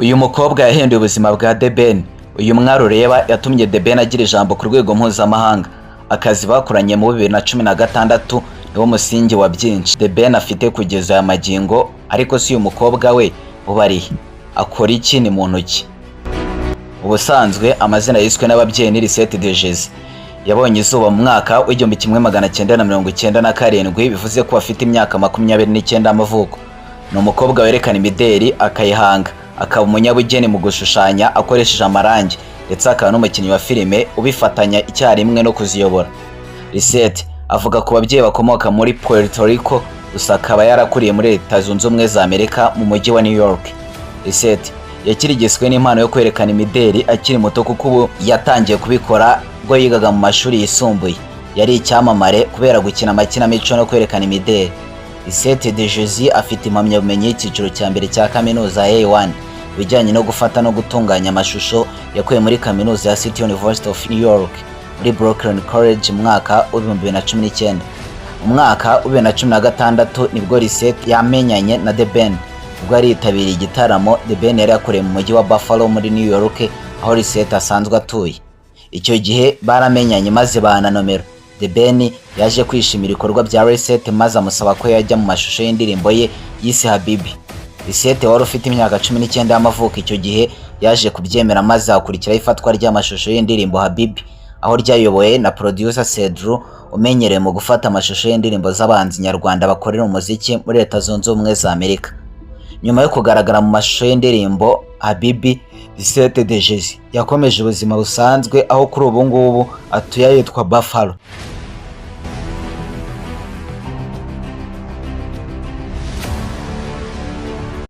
Uyu mukobwa yahinduye ubuzima bwa The Ben. Uyu mwari ureba yatumye The Ben agira ijambo ku rwego mpuzamahanga. Akazi bakoranye mu 2016 niwo musingi wa byinshi The Ben afite kugeza aya magingo, ariko si uyu mukobwa we ubarihe akora iki ni mu ntoki. Ubusanzwe amazina yiswe n'ababyeyi ni Lisette de Jesus. Yabonye izuba mu mwaka w'1997, bivuze ko afite imyaka 29 y'amavuko. Ni umukobwa werekana imideri akayihanga, akaba umunyabugeni mu gushushanya akoresheje amarangi, ndetse akaba n'umukinnyi wa filime ubifatanya icyarimwe no kuziyobora. Lisette avuga ku babyeyi bakomoka muri Puerto Rico, gusa akaba yarakuriye muri Leta Zunze Ubumwe za Amerika mu mujyi wa New York. Lisette yakirigiswe n'impano yo kwerekana imideri akiri muto, kuko ubu yatangiye kubikora ubwo yigaga mu mashuri yisumbuye. Yari icyamamare kubera gukina amakinamico no kwerekana imideri. Lisette de Jesus afite impamyabumenyi y'icyiciro cya mbere cya kaminuza ya A1 bijyanye no gufata no gutunganya amashusho, yakuye muri kaminuza ya City University of New York muri Brooklyn College mu mwaka wa 2019. Mu mwaka wa 2016 nibwo Lisette yamenyanye na The Ben, ubwo yari yitabiriye igitaramo The Ben yari yakoreye mu mujyi wa Buffalo muri New York, aho Lisette asanzwe atuye. Icyo gihe baramenyanye maze bahana nomero. The Ben yaje kwishimira ibikorwa bya Lisette maze amusaba ko yajya mu mashusho y'indirimbo ye yise Habibi. Lisette wari ufite imyaka 19 y'amavuko icyo gihe yaje kubyemera, maze akurikira ifatwa ry'amashusho y'indirimbo Habibi, aho ryayoboye na producer Cedru umenyereye mu gufata amashusho y'indirimbo z'abanzi nyarwanda bakorera umuziki muri Leta Zunze Ubumwe za Amerika. Nyuma yo kugaragara mu mashusho y'indirimbo Habibi, Lisette de Jesus yakomeje ubuzima busanzwe, aho kuri ubu ngubu atuye yitwa Buffalo.